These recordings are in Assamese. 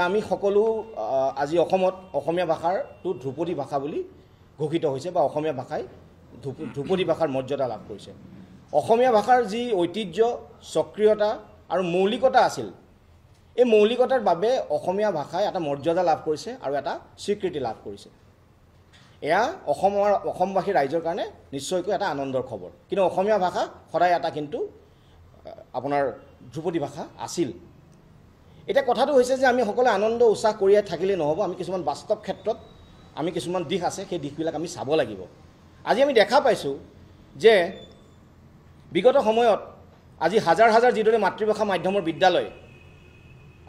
আমি সকলো আজি অসমত অসমীয়া ভাষাৰটো ধ্ৰুপদী ভাষা বুলি ঘোষিত হৈছে বা অসমীয়া ভাষাই ধ্ৰুপদী ভাষাৰ মৰ্যাদা লাভ কৰিছে। অসমীয়া ভাষাৰ যি ঐতিহ্য সক্ৰিয়তা আৰু মৌলিকতা আছিল, এই মৌলিকতাৰ বাবে অসমীয়া ভাষাই এটা মৰ্যাদা লাভ কৰিছে আৰু এটা স্বীকৃতি লাভ কৰিছে। এয়া অসমবাসী ৰাইজৰ কাৰণে নিশ্চয়কৈ এটা আনন্দৰ খবৰ। কিন্তু অসমীয়া ভাষা সদায় এটা কিন্তু আপোনাৰ ধ্ৰুপদী ভাষা আছিল। এটা কথাটো হৈছে যে আমি সকলে আনন্দ উৎসাহ কৰিয়ে থাকিলে নহ'ব, আমি কিছুমান বাস্তৱ ক্ষেত্ৰত আমি কিছুমান দিশ আছে, সেই দিশবিলাক আমি চাব লাগিব। আজি আমি দেখা পাইছোঁ যে বিগত সময়ত আজি হাজাৰ হাজাৰ যিদৰে মাতৃভাষা মাধ্যমৰ বিদ্যালয়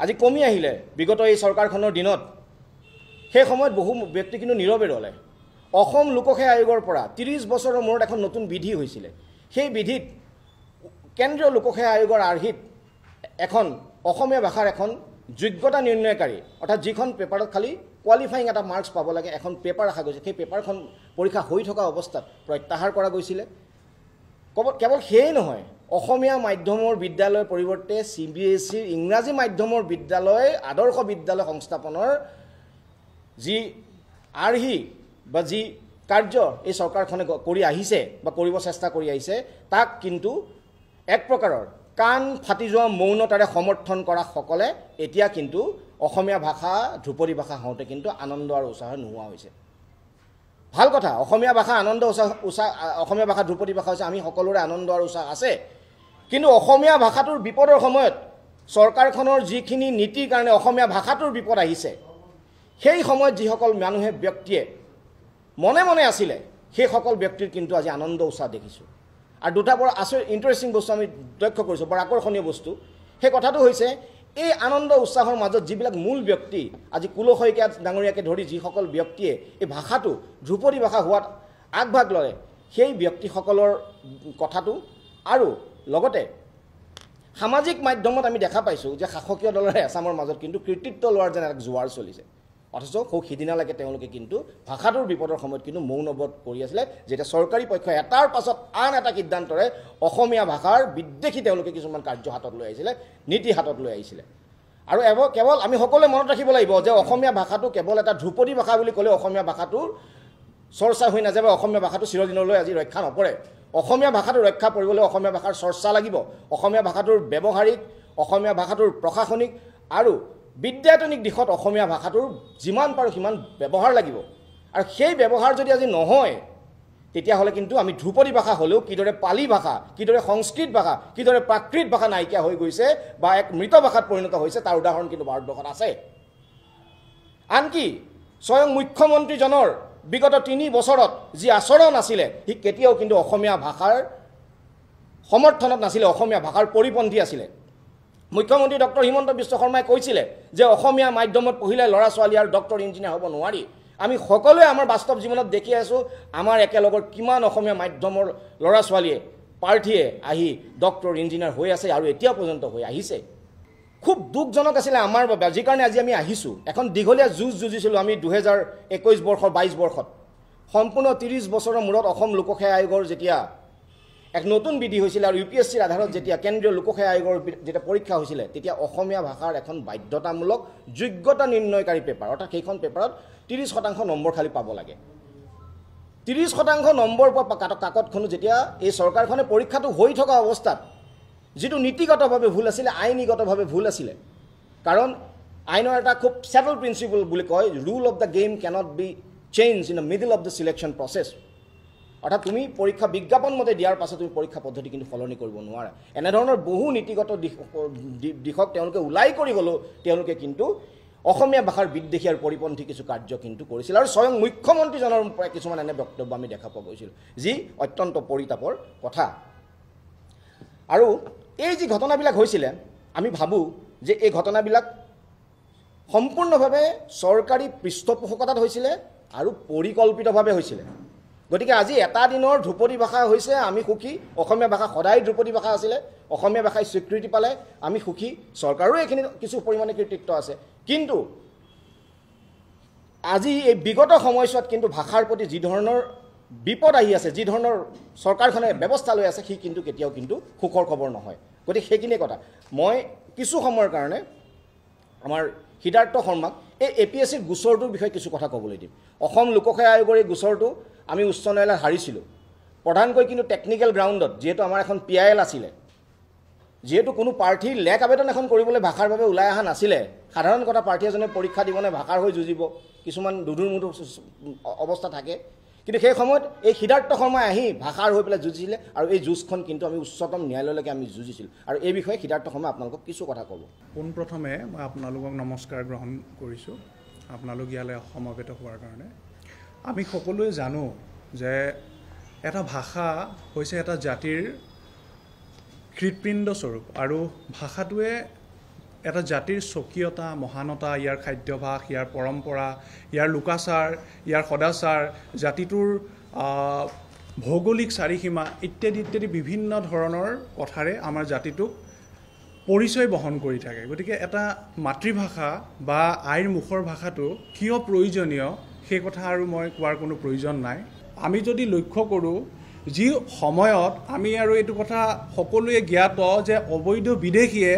আজি কমি আহিলে বিগত এই চৰকাৰখনৰ দিনত, সেই সময়ত বহু ব্যক্তি কিন্তু নীৰৱে ৰ'লে। অসম লোকসেৱা আয়োগৰ পৰা 30 বছৰৰ মূৰত এখন নতুন বিধি হৈছিলে। সেই বিধিত কেন্দ্ৰীয় লোকসেৱা আয়োগৰ আৰ্হিত এখন অসমীয়া ভাষাৰ এখন যোগ্যতা নিৰ্ণয়কাৰী, অৰ্থাৎ যিখন পেপাৰত খালি কোৱালিফাইং এটা মাৰ্কছ পাব লাগে, এখন পেপাৰ ৰখা গৈছে। সেই পেপাৰখন পৰীক্ষা হৈ থকা অৱস্থাত প্ৰত্যাহাৰ কৰা গৈছিলে। কেৱল সেয়াই নহয়, অসমীয়া মাধ্যমৰ বিদ্যালয়ৰ পৰিৱৰ্তে CBSEৰ ইংৰাজী মাধ্যমৰ বিদ্যালয় আদৰ্শ বিদ্যালয় সংস্থাপনৰ যি আৰ্হি বা যি কাৰ্য এই চৰকাৰখনে কৰি আহিছে বা কৰিব চেষ্টা কৰি আহিছে, তাক কিন্তু এক প্ৰকাৰৰ কাণ ফাটি যোৱা মৌনতাৰে সমৰ্থন কৰা সকলে এতিয়া কিন্তু অসমীয়া ভাষা ধ্ৰুপদী ভাষা হওঁতে কিন্তু আনন্দ আৰু উৎসাহ নোহোৱা হৈছে। ভাল কথা, অসমীয়া ভাষা আনন্দ উৎসাহ অসমীয়া ভাষা ধ্ৰুপদী ভাষা হৈছে, আমি সকলোৰে আনন্দ আৰু উৎসাহ আছে। কিন্তু অসমীয়া ভাষাটোৰ বিপদৰ সময়ত চৰকাৰখনৰ যিখিনি নীতিৰ কাৰণে অসমীয়া ভাষাটোৰ বিপদ আহিছে, সেই সময়ত যিসকল মানুহে ব্যক্তিয়ে মনে মনে আছিলে, সেইসকল ব্যক্তিৰ কিন্তু আজি আনন্দ উৎসাহ দেখিছোঁ। আৰু দুটা বৰ ইণ্টাৰেষ্টিং বস্তু আমি লক্ষ্য কৰিছোঁ, বৰ আকৰ্ষণীয় বস্তু। সেই কথাটো হৈছে এই আনন্দ উৎসাহৰ মাজত যিবিলাক মূল ব্যক্তি, আজি কুল শইকীয়া ডাঙৰীয়াকে ধৰি যিসকল ব্যক্তিয়ে এই ভাষাটো ধ্ৰুপদী ভাষা হোৱাত আগভাগ লয়, সেই ব্যক্তিসকলৰ কথাটো আৰু লগতে সামাজিক মাধ্যমত আমি দেখা পাইছোঁ যে শাসকীয় দলৰ এছামৰ মাজত কিন্তু কৃতিত্ব লোৱাৰ যেন এক জোৱাৰ চলিছে। অথচ সিদিনালৈকে তেওঁলোকে কিন্তু ভাষাটোৰ বিপদৰ সময়ত কিন্তু মৌনবধ কৰি আছিলে, যেতিয়া চৰকাৰী পক্ষই এটাৰ পাছত আন এটা সিদ্ধান্তৰে অসমীয়া ভাষাৰ বিদ্বেষী তেওঁলোকে কিছুমান কাৰ্য হাতত লৈ আহিছিলে, নীতি হাতত লৈ আহিছিলে। আৰু কেৱল আমি সকলোৱে মনত ৰাখিব লাগিব যে অসমীয়া ভাষাটো কেৱল এটা ধ্ৰুপদী ভাষা বুলি ক'লে অসমীয়া ভাষাটোৰ চৰ্চা হৈ নাযায় বা অসমীয়া ভাষাটো চিৰদিনলৈ আজি ৰক্ষা নপৰে। অসমীয়া ভাষাটো ৰক্ষা কৰিবলৈ অসমীয়া ভাষাৰ চৰ্চা লাগিব, অসমীয়া ভাষাটোৰ ব্যৱহাৰিক, অসমীয়া ভাষাটোৰ প্ৰশাসনিক আৰু বিদ্যায়তনিক দিশত অসমীয়া ভাষাটোৰ যিমান পাৰোঁ সিমান ব্যৱহাৰ লাগিব। আৰু সেই ব্যৱহাৰ যদি আজি নহয়, তেতিয়াহ'লে কিন্তু আমি ধ্ৰুপদী ভাষা হ'লেও কিদৰে পালি ভাষা, কিদৰে সংস্কৃত ভাষা, কিদৰে প্ৰাকৃত ভাষা নাইকিয়া হৈ গৈছে বা এক মৃত ভাষাত পৰিণত হৈছে, তাৰ উদাহৰণ কিন্তু ভাৰতবৰ্ষত আছে। আনকি স্বয়ং মুখ্যমন্ত্ৰীজনৰ বিগত 3 বছৰত যি আচৰণ আছিলে, সি কেতিয়াও কিন্তু অসমীয়া ভাষাৰ সমৰ্থনত নাছিলে, অসমীয়া ভাষাৰ পৰিপন্থী আছিলে। মুখ্যমন্ত্ৰী ডক্টৰ হিমন্ত বিশ্ব শৰ্মাই কৈছিলে যে অসমীয়া মাধ্যমত পঢ়িলে ল'ৰা ছোৱালী আৰু ডক্টৰ ইঞ্জিনিয়াৰ হ'ব নোৱাৰি। আমি সকলোৱে আমাৰ বাস্তৱ জীৱনত দেখি আছোঁ, আমাৰ একেলগৰ কিমান অসমীয়া মাধ্যমৰ ল'ৰা ছোৱালীয়ে প্ৰাৰ্থীয়ে আহি ডক্টৰ ইঞ্জিনিয়াৰ হৈ আছে আৰু এতিয়া পৰ্যন্ত হৈ আহিছে। খুব দুখজনক আছিলে আমাৰ বাবে, যি কাৰণে আজি আমি আহিছোঁ। এখন দীঘলীয়া যুঁজ যুঁজিছিলোঁ আমি 2021 বৰ্ষৰ 22 বৰ্ষত। সম্পূৰ্ণ 30 বছৰৰ মূৰত অসম লোকসেৱা আয়োগৰ যেতিয়া এক নতুন বিধি হৈছিলে আৰু UPSCৰ আধাৰত যেতিয়া কেন্দ্ৰীয় লোকসেৱা আয়োগৰ যেতিয়া পৰীক্ষা হৈছিলে, তেতিয়া অসমীয়া ভাষাৰ এখন বাধ্যতামূলক যোগ্যতা নিৰ্ণয়কাৰী পেপাৰ, অৰ্থাৎ সেইখন পেপাৰত 30% নম্বৰ খালি পাব লাগে। 30% নম্বৰ পোৱা কাকতখনো যেতিয়া এই চৰকাৰখনে পৰীক্ষাটো হৈ থকা অৱস্থাত যিটো নীতিগতভাৱে ভুল আছিলে, আইনীগতভাৱে ভুল আছিলে, কাৰণ আইনৰ এটা খুব চেটল প্ৰিন্সিপল বুলি কয়, rule of the game cannot be change in the middle of the selection process. অৰ্থাৎ তুমি পৰীক্ষা বিজ্ঞাপন মতে দিয়াৰ পাছত তুমি পৰীক্ষা পদ্ধতি কিন্তু সলনি কৰিব নোৱাৰা। এনেধৰণৰ বহু নীতিগত দিশক তেওঁলোকে ওলাই কৰি গ'লেও তেওঁলোকে কিন্তু অসমীয়া ভাষাৰ বিদ্বেষী আৰু পৰিপন্থী কিছু কাৰ্য কিন্তু কৰিছিল। আৰু স্বয়ং মুখ্যমন্ত্ৰীজনৰ পৰা কিছুমান এনে বক্তব্য আমি দেখা পোৱা গৈছিল, যি অত্যন্ত পৰিতাপৰ কথা। আৰু এই যি ঘটনাবিলাক হৈছিলে, আমি ভাবোঁ যে এই ঘটনাবিলাক সম্পূৰ্ণভাৱে চৰকাৰী পৃষ্ঠপোষকতাত হৈছিলে আৰু পৰিকল্পিতভাৱে হৈছিলে। গতিকে আজি এটা দিনৰ ধ্ৰুপদী ভাষা হৈছে, আমি সুখী। অসমীয়া ভাষা সদায় ধ্ৰুপদী ভাষা আছিলে, অসমীয়া ভাষাই স্বীকৃতি পালে আমি সুখী। চৰকাৰো এইখিনি কিছু পৰিমাণে কৃতিত্ব আছে। কিন্তু আজি এই বিগত সময়ছোৱাত কিন্তু ভাষাৰ প্ৰতি যি ধৰণৰ বিপদ আহি আছে, যি ধৰণৰ চৰকাৰখনে ব্যৱস্থা লৈ আছে, সি কিন্তু কেতিয়াও কিন্তু সুখৰ খবৰ নহয়। গতিকে সেইখিনিয়ে কথা। মই কিছু সময়ৰ কাৰণে আমাৰ সিদ্ধাৰ্থ শৰ্মাক এই APSCৰ গোচৰটোৰ বিষয়ে কিছু কথা ক'বলৈ দিম। অসম লোকসেৱা আয়োগৰ এই গোচৰটো আমি উচ্চ ন্যায়ালয়ত হাৰিছিলোঁ, প্ৰধানকৈ কিন্তু টেকনিকেল গ্ৰাউণ্ডত, যিহেতু আমাৰ এখন PIL আছিলে, যিহেতু কোনো প্ৰাৰ্থীৰ লেক আবেদন এখন কৰিবলৈ ভাষাৰ বাবে ওলাই অহা নাছিলে। সাধাৰণ কথা, প্ৰাৰ্থী এজনে পৰীক্ষা দিবনে ভাষাৰ হৈ যুঁজিব, কিছুমান দুধুৰ-মুধুৰ অৱস্থা থাকে। কিন্তু সেই সময়ত এই সিদ্ধাৰ্থ শৰ্মাই আহি ভাষাৰ হৈ পেলাই যুঁজিছিলে, আৰু এই যুঁজখন কিন্তু আমি উচ্চতম ন্যায়ালয়লৈকে আমি যুঁজিছিলোঁ। আৰু এই বিষয়ে সিদ্ধাৰ্থ শৰ্মাই আপোনালোকক কিছু কথা ক'ব। পোনপ্ৰথমে মই আপোনালোকক নমস্কাৰ গ্ৰহণ কৰিছোঁ, আপোনালোক ইয়ালৈ সমবেত হোৱাৰ কাৰণে। আমি সকলোৱে জানো যে এটা ভাষা হৈছে এটা জাতিৰ হৃদপিণ্ড স্বৰূপ, আৰু ভাষাটোৱে এটা জাতিৰ স্বকীয়তা, মহানতা, ইয়াৰ খাদ্যাভ্যাস, ইয়াৰ পৰম্পৰা, ইয়াৰ লোকাচাৰ, ইয়াৰ সদাচাৰ, জাতিটোৰ ভৌগোলিক চাৰিসীমা ইত্যাদি ইত্যাদি বিভিন্ন ধৰণৰ কথাৰে আমাৰ জাতিটোক পৰিচয় বহন কৰি থাকে। গতিকে এটা মাতৃভাষা বা আইৰ মুখৰ ভাষাটো কিয় প্ৰয়োজনীয় সেই কথা আৰু মই কোৱাৰ কোনো প্ৰয়োজন নাই। আমি যদি লক্ষ্য কৰোঁ, যি সময়ত আমি আৰু এইটো কথা সকলোৱে জ্ঞাত যে অবৈধ বিদেশীয়ে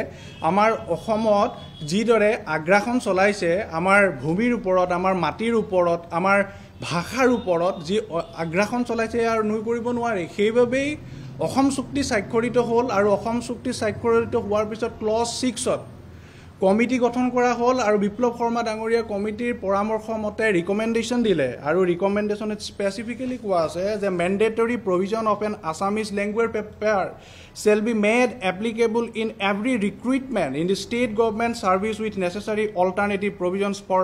আমাৰ অসমত যিদৰে আগ্ৰাসন চলাইছে, আমাৰ ভূমিৰ ওপৰত, আমাৰ মাটিৰ ওপৰত, আমাৰ ভাষাৰ ওপৰত যি আগ্ৰাসন চলাইছে আৰু নুই কৰিব নোৱাৰি। সেইবাবেই অসম চুক্তি স্বাক্ষৰিত হ'ল, আৰু অসম চুক্তি স্বাক্ষৰিত হোৱাৰ পিছত ক্লজ 6ত কমিটি গঠন কৰা হ'ল, আৰু বিপ্লৱ শৰ্মা ডাঙৰীয়া কমিটিৰ পৰামৰ্শ মতে ৰিকমেণ্ডেশ্যন দিলে। আৰু ৰিকমেণ্ডেশ্যনত স্পেচিফিকেলি কোৱা আছে যে mandatory provision of an Assamese language paper shall be made applicable in every recruitment in the state government service with necessary alternative provisions for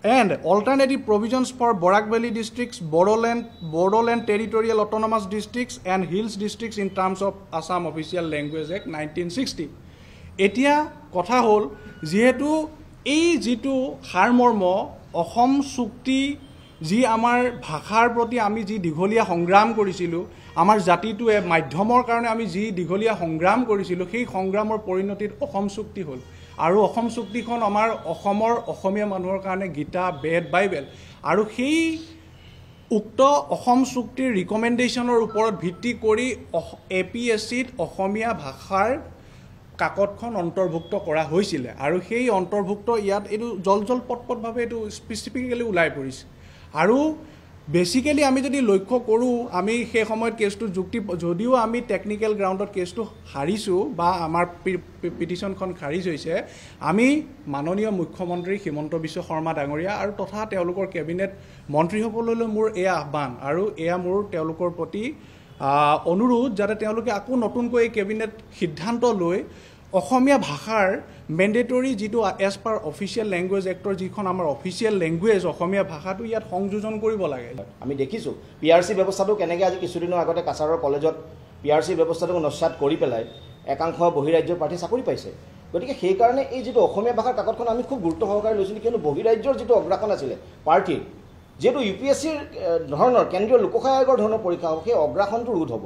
and alternative provisions for Barak Valley districts, Bodoland territorial autonomous districts and hills districts in terms of Assam Official Language Act 1960. এতিয়া কথা হ'ল, যেহেতু এই যিটো সাৰমৰ্ম অসম চুক্তি, যি আমাৰ ভাষাৰ প্ৰতি আমি যি দীঘলীয়া সংগ্ৰাম কৰিছিলোঁ, আমাৰ জাতিটোৱে মাধ্যমৰ কাৰণে আমি যি দীঘলীয়া সংগ্ৰাম কৰিছিলোঁ, সেই সংগ্ৰামৰ পৰিণতিত অসম চুক্তি হ'ল। আৰু অসম চুক্তিখন আমাৰ অসমৰ অসমীয়া মানুহৰ কাৰণে গীতা, বেদ, বাইবেল। আৰু সেই উক্ত অসম চুক্তিৰ ৰিকমেণ্ডেশ্যনৰ ওপৰত ভিত্তি কৰি APSCত অসমীয়া ভাষাৰ কাকতখন অন্তৰ্ভুক্ত কৰা হৈছিলে। আৰু সেই অন্তৰ্ভুক্ত ইয়াত এইটো জল পটপটভাৱে এইটো স্পেচিফিকেলি ওলাই পৰিছে। আৰু বেচিকেলি আমি যদি লক্ষ্য কৰোঁ, আমি সেই সময়ত কেছটো যদিও আমি টেকনিকেল গ্ৰাউণ্ডত কেছটো হাৰিছোঁ বা আমাৰ পিটিশ্যনখন খাৰিজ হৈছে, আমি মাননীয় মুখ্যমন্ত্ৰী হিমন্ত বিশ্ব শৰ্মা ডাঙৰীয়া আৰু তথা তেওঁলোকৰ কেবিনেট মন্ত্ৰীসকললৈ মোৰ এয়া আহ্বান, আৰু এয়া মোৰ তেওঁলোকৰ প্ৰতি অনুৰোধ, যাতে তেওঁলোকে আকৌ নতুনকৈ এই কেবিনেট সিদ্ধান্ত লৈ অসমীয়া ভাষাৰ মেণ্ডেটৰী যিটো এজ পাৰ অফিচিয়েল লেংগুৱেজ এক্টৰ যিখন আমাৰ অফিচিয়েল লেংগুৱেজ অসমীয়া ভাষাটো ইয়াত সংযোজন কৰিব লাগে। আমি দেখিছোঁ PRC ব্যৱস্থাটো কেনেকৈ আজি কিছুদিনৰ আগতে কাছাৰৰ কলেজত PRC ব্যৱস্থাটোক নস্যাৎ কৰি পেলাই একাংশ বহিৰাজ্যৰ প্ৰাৰ্থী চাকৰি পাইছে। গতিকে সেইকাৰণে এই যিটো অসমীয়া ভাষাৰ কাকতখন আমি খুব গুৰুত্ব সহকাৰে লৈছিলোঁ, কিয়নো বহিৰাজ্যৰ যিটো অগ্ৰাসন আছিলে প্ৰাৰ্থীৰ, যিহেতু UPSCৰ ধৰণৰ কেন্দ্ৰীয় লোকসেৱা আয়োগৰ ধৰণৰ পৰীক্ষা হ'ব, সেই অগ্ৰাসনটো ৰোধ হ'ব।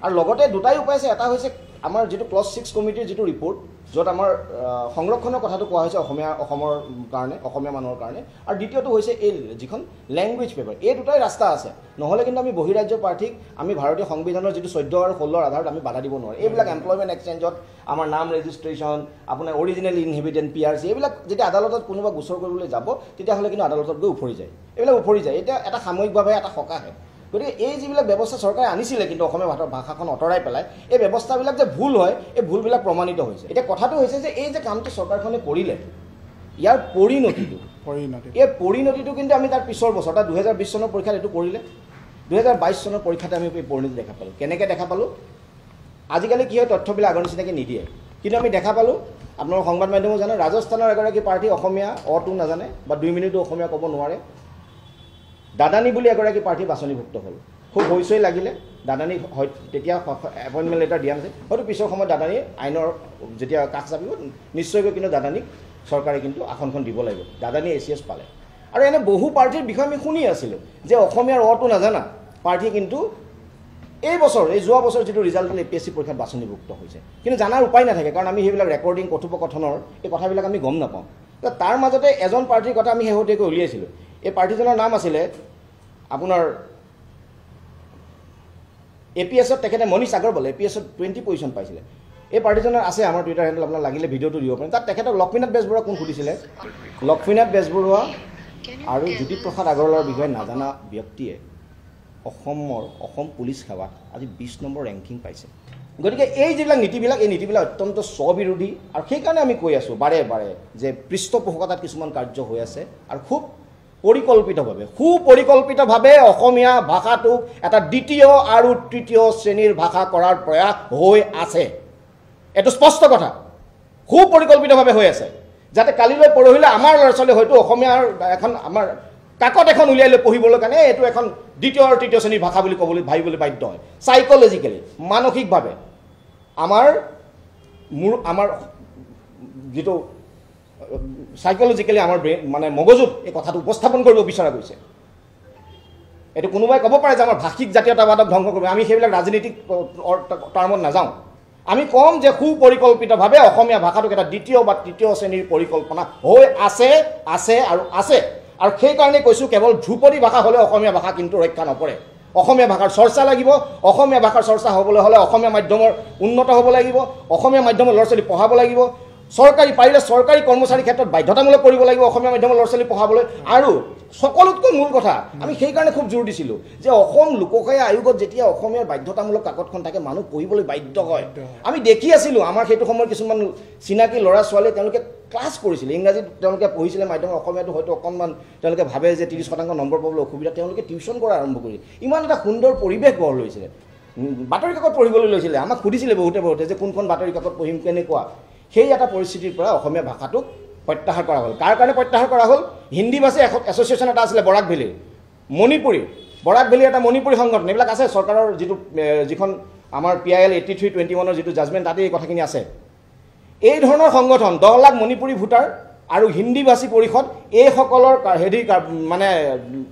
আৰু লগতে দুটাই উপায় আছে। এটা হৈছে আমাৰ যিটো ক্লজ 6 কমিটিৰ যিটো ৰিপৰ্ট, য'ত আমাৰ সংৰক্ষণৰ কথাটো কোৱা হৈছে অসমৰ কাৰণে, অসমীয়া মানুহৰ কাৰণে। আৰু দ্বিতীয়টো হৈছে এই যিখন লেংগুৱেজ পেপাৰ। এই দুটাই ৰাস্তা আছে, নহ'লে কিন্তু আমি বহিৰাজ্য প্ৰাৰ্থীক আমি ভাৰতীয় সংবিধানৰ যিটো 14 আৰু 16ৰ আধাৰত আমি বাধা দিব নোৱাৰোঁ। এইবিলাক এমপ্লয়মেণ্ট এক্সচেঞ্জত আমাৰ নাম ৰেজিষ্ট্ৰেশ্যন, আপোনাৰ অৰিজিনেল ইনহেবিটেণ্ট PRC, এইবিলাক যেতিয়া আদালতত কোনোবা গোচৰ কৰিবলৈ যাব, তেতিয়াহ'লে কিন্তু আদালতত গৈ উফৰি যায়, এইবিলাক উফৰি যায়। এতিয়া এটা সাময়িকভাৱে এটা সকাহে। গতিকে এই যিবিলাক ব্যৱস্থা চৰকাৰে আনিছিলে, কিন্তু অসমীয়া ভাষাখন আঁতৰাই পেলাই, এই ব্যৱস্থাবিলাক যে ভুল হয়, এই ভুলবিলাক প্ৰমাণিত হৈছে। এতিয়া কথাটো হৈছে যে এই যে কামটো চৰকাৰখনে কৰিলে, ইয়াৰ এই পৰিণতিটো কিন্তু আমি তাৰ পিছৰ বছৰ, তাৰ 2020 চনৰ পৰীক্ষাত এইটো কৰিলে, 2022 চনৰ পৰীক্ষাতে আমি এই পৰিণতি দেখা পালোঁ। কেনেকৈ দেখা পালোঁ? আজিকালি কি হয়, তথ্যবিলাক আগৰ নিচিনাকৈ নিদিয়ে, কিন্তু আমি দেখা পালোঁ, আপোনালোকৰ সংবাদ মাধ্যমেও জানে, ৰাজস্থানৰ এগৰাকী প্ৰাৰ্থী অসমীয়া অটো নাজানে বা 2 মিনিটো অসমীয়া ক'ব নোৱাৰে, দাদানী বুলি এগৰাকী প্ৰাৰ্থী বাছনিভুক্ত হ'ল। খুব হৈচৈ লাগিলে, দাদানীক তেতিয়া এপইণ্টমেণ্ট লেটাৰ দিয়া নাছিল, হয়তো পিছৰ সময়ত দাদানী আইনৰ যেতিয়া কাষ চাপিব নিশ্চয়কৈ কিন্তু দাদানীক চৰকাৰে কিন্তু আসনখন দিব লাগিব। দাদানী ACS পালে। আৰু এনে বহু প্ৰাৰ্থীৰ বিষয়ে আমি শুনি আছিলোঁ যে অসমীয়াৰ অটো নাজানা প্ৰাৰ্থী কিন্তু এই যোৱা বছৰ যিটো ৰিজাল্ট হ'ল APSC পৰীক্ষাত বাছনিভুক্ত হৈছে, কিন্তু জানাৰ উপায় নাথাকে, কাৰণ আমি সেইবিলাক ৰেকৰ্ডিং কথোপকথনৰ এই কথাবিলাক আমি গম নাপাওঁ। তাৰ মাজতে এজন প্ৰাৰ্থীৰ কথা আমি শেহতীয়াকৈ উলিয়াইছিলোঁ। এই প্ৰাৰ্থীজনৰ নাম আছিলে আপোনাৰ APSত তেখেতে মনীষ আগৰৱাল, APSত 20 পজিশ্যন পাইছিলে। এই পাৰ্টিজনৰ আছে আমাৰ টুইটাৰ হেণ্ডেল আপোনাক লাগিলে ভিডিঅ'টো দিব পাৰিম তাত তেখেতক লক্ষ্মীনাথ বেজবৰুৱা কোন সুধিছিলে লক্ষ্মীনাথ বেজবৰুৱা আৰু জ্যোতিপ্ৰসাদ আগৰৱালাৰ বিষয়ে নাজানা ব্যক্তিয়ে অসম পুলিচ সেৱাত আজি 20 নম্বৰ ৰেংকিং পাইছে গতিকে এই যিবিলাক নীতিবিলাক এই নীতিবিলাক অত্যন্ত স্ববিৰোধী আৰু সেইকাৰণে আমি কৈ আছোঁ বাৰে বাৰে যে পৃষ্ঠপোষকতাত কিছুমান কাৰ্য হৈ আছে আৰু খুব সুপৰিকল্পিতভাৱে অসমীয়া ভাষাটোক এটা দ্বিতীয় আৰু তৃতীয় শ্ৰেণীৰ ভাষা কৰাৰ প্ৰয়াস হৈ আছে এইটো স্পষ্ট কথা সুপৰিকল্পিতভাৱে হৈ আছে যাতে কালিলৈ পৰহিলৈ আমাৰ ল'ৰা ছোৱালী হয়তো অসমীয়াৰ এখন আমাৰ কাকত এখন উলিয়াই লৈ পঢ়িবলৈ কাৰণে এইটো এখন দ্বিতীয় আৰু তৃতীয় শ্ৰেণীৰ ভাষা বুলি ক'বলৈ ভাবিবলৈ বাধ্য হয় সাইকোলজিক্যালি মানসিকভাৱে আমাৰ যেটো সাইকোলজিক্যালি আমাৰ ব্ৰেইন মানে মগজুত এই কথাটো উপস্থাপন কৰিব বিচৰা গৈছে এইটো কোনোবাই ক'ব পাৰে যে আমাৰ ভাষিক জাতীয়তাবাদক ধ্বংস কৰিব আমি সেইবিলাক ৰাজনীতিক টাৰ্মত নাযাওঁ আমি কম যে সুপৰিকল্পিতভাৱে অসমীয়া ভাষাটোক এটা দ্বিতীয় বা তৃতীয় শ্ৰেণীৰ পৰিকল্পনা হৈ আছে আৰু সেই কাৰণে কৈছোঁ কেৱল ধ্ৰুপদী ভাষা হ'লে অসমীয়া ভাষা কিন্তু ৰক্ষা নপৰে অসমীয়া ভাষাৰ চৰ্চা লাগিব অসমীয়া ভাষাৰ চৰ্চা হ'বলৈ হ'লে অসমীয়া মাধ্যমৰ উন্নত হ'ব লাগিব অসমীয়া মাধ্যমৰ ল'ৰা ছোৱালী পঢ়াব লাগিব চৰকাৰী কৰ্মচাৰীৰ ক্ষেত্ৰত বাধ্যতামূলক কৰিব লাগিব অসমীয়া মাধ্যমৰ ল'ৰা ছোৱালী পঢ়াবলৈ আৰু সকলোতকৈ মূল কথা আমি সেইকাৰণে খুব জোৰ দিছিলোঁ যে অসম লোকসেৱা আয়োগত যেতিয়া অসমীয়াৰ বাধ্যতামূলক কাকতখন থাকে মানুহ পঢ়িবলৈ বাধ্য হয় আমি দেখি আছিলোঁ আমাৰ সেইটো সময়ত কিছুমান চিনাকি ল'ৰা ছোৱালীয়ে তেওঁলোকে ক্লাছ কৰিছিলে ইংৰাজীত তেওঁলোকে পঢ়িছিলে মাধ্যমৰ অসমীয়াটো হয়তো অকণমান তেওঁলোকে ভাবে যে 30% নম্বৰ পাবলৈ অসুবিধা তেওঁলোকে টিউশ্যন কৰা আৰম্ভ কৰি ইমান এটা সুন্দৰ পৰিৱেশ গঢ় লৈছিলে বাতৰি কাকত পঢ়িবলৈ লৈছিলে আমাক সুধিছিলে বহুতে যে কোনখন বাতৰি কাকত পঢ়িম কেনেকুৱা সেই এটা পৰিস্থিতিৰ পৰা অসমীয়া ভাষাটোক প্ৰত্যাহাৰ কৰা হ'ল কাৰ কাৰণে প্ৰত্যাহাৰ কৰা হ'ল হিন্দীভাষী এছ'চিয়েশ্যন এটা আছিলে বৰাক ভেলীৰ বৰাক ভেলীৰ এটা মণিপুৰী সংগঠন এইবিলাক আছে চৰকাৰৰ যিখন আমাৰ PIL 8321 যিটো জাজমেণ্ট তাতে এই কথাখিনি আছে এই ধৰণৰ সংগঠন 10 লাখ মণিপুৰী ভোটাৰ আৰু হিন্দীভাষী পৰিষদ এইসকলৰ মানে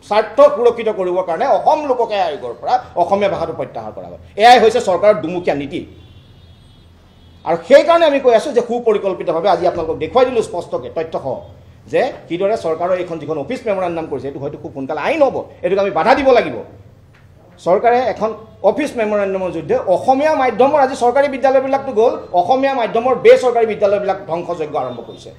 স্বাৰ্থ সুৰক্ষিত কৰিবৰ কাৰণে অসম লোকসেৱা আয়োগৰ পৰা অসমীয়া ভাষাটো প্ৰত্যাহাৰ কৰা হ'ল এয়াই হৈছে চৰকাৰৰ দুমুখীয়া নীতি আৰু সেই কাৰণে আমি কৈ আছোঁ যে সুপৰিকল্পিতভাৱে আজি আপোনালোকক দেখুৱাই দিলোঁ স্পষ্টকৈ তথ্যসহ যে কিদৰে চৰকাৰৰ যিখন অফিচ মেমৰেণ্ডাম কৰিছে এইটো হয়তো খুব সোনকালে আইন হ'ব এইটোক আমি বাধা দিব লাগিব চৰকাৰে এখন অফিচ মেমৰেণ্ডামৰ যুদ্ধে অসমীয়া মাধ্যমৰ আজি চৰকাৰী বিদ্যালয়বিলাকতো গ'ল অসমীয়া মাধ্যমৰ বেচৰকাৰী বিদ্যালয়বিলাক ধ্বংসযজ্ঞ আৰম্ভ কৰিছে